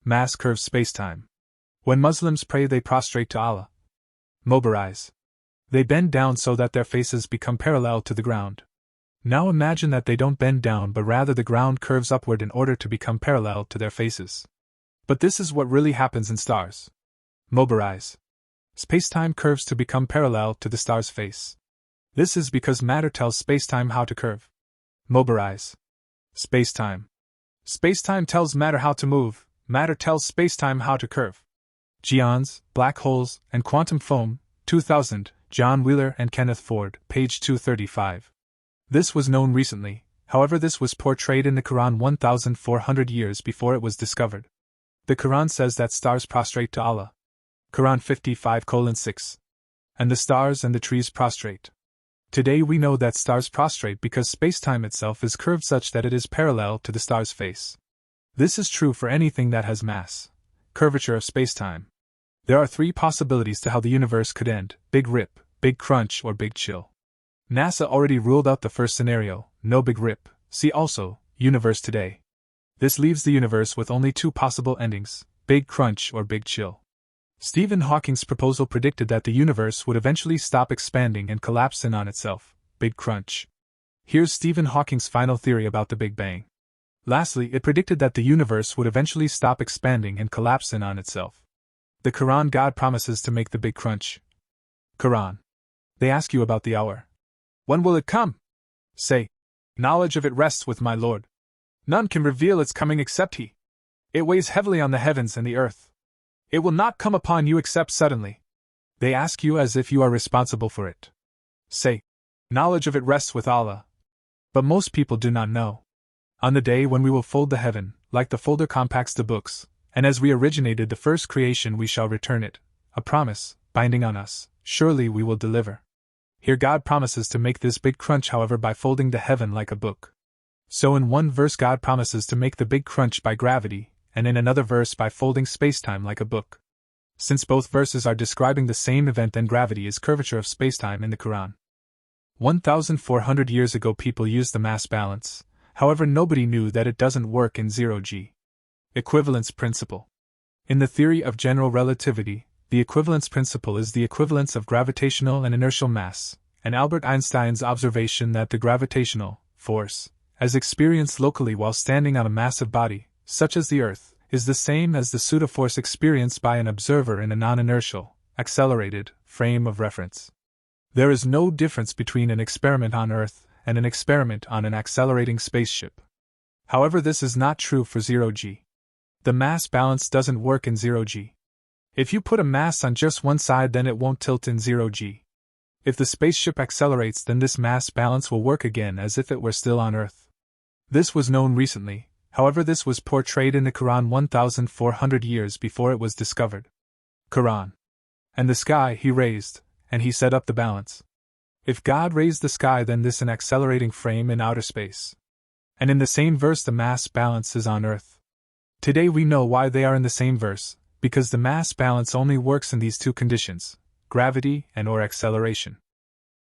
Mass curves spacetime. When Muslims pray, they prostrate to Allah. Mobarize. They bend down so that their faces become parallel to the ground. Now imagine that they don't bend down but rather the ground curves upward in order to become parallel to their faces. But this is what really happens in stars. Mobarize. Spacetime curves to become parallel to the star's face. This is because matter tells spacetime how to curve. Mobarize. Spacetime. Spacetime tells matter how to move, matter tells spacetime how to curve. Geons, black holes, and quantum foam, 2000, John Wheeler and Kenneth Ford, page 235. This was known recently, however this was portrayed in the Quran 1,400 years before it was discovered. The Quran says that stars prostrate to Allah. Quran 55:6. And the stars and the trees prostrate. Today we know that stars prostrate because spacetime itself is curved such that it is parallel to the star's face. This is true for anything that has mass, curvature of spacetime. There are three possibilities to how the universe could end: Big Rip, Big Crunch, or Big Chill. NASA already ruled out the first scenario, no Big Rip. See also, Universe Today. This leaves the universe with only two possible endings, Big Crunch or Big Chill. Stephen Hawking's proposal predicted that the universe would eventually stop expanding and collapse in on itself, Big Crunch. Here's Stephen Hawking's final theory about the Big Bang. Lastly, it predicted that the universe would eventually stop expanding and collapse in on itself. The Quran: God promises to make the Big Crunch. Quran. They ask you about the hour. When will it come? Say, knowledge of it rests with my Lord. None can reveal its coming except He. It weighs heavily on the heavens and the earth. It will not come upon you except suddenly. They ask you as if you are responsible for it. Say, knowledge of it rests with Allah. But most people do not know. On the day when we will fold the heaven, like the folder compacts the books, and as we originated the first creation we shall return it, a promise, binding on us, surely we will deliver. Here God promises to make this big crunch, however, by folding the heaven like a book. So in one verse God promises to make the big crunch by gravity, and in another verse by folding spacetime like a book. Since both verses are describing the same event, then gravity is curvature of spacetime in the Quran. 1,400 years ago people used the mass balance, however nobody knew that it doesn't work in 0G. Equivalence principle. In the theory of general relativity, the equivalence principle is the equivalence of gravitational and inertial mass, and Albert Einstein's observation that the gravitational force, as experienced locally while standing on a massive body, such as the Earth, is the same as the pseudoforce experienced by an observer in a non-inertial, accelerated frame of reference. There is no difference between an experiment on Earth and an experiment on an accelerating spaceship. However, this is not true for 0G. The mass balance doesn't work in 0G. If you put a mass on just one side, then it won't tilt in 0G. If the spaceship accelerates, then this mass balance will work again as if it were still on Earth. This was known recently, however this was portrayed in the Quran 1,400 years before it was discovered. Quran. And the sky He raised, and He set up the balance. If God raised the sky, then this an accelerating frame in outer space. And in the same verse the mass balance is on Earth. Today we know why they are in the same verse, because the mass balance only works in these two conditions, gravity and or acceleration.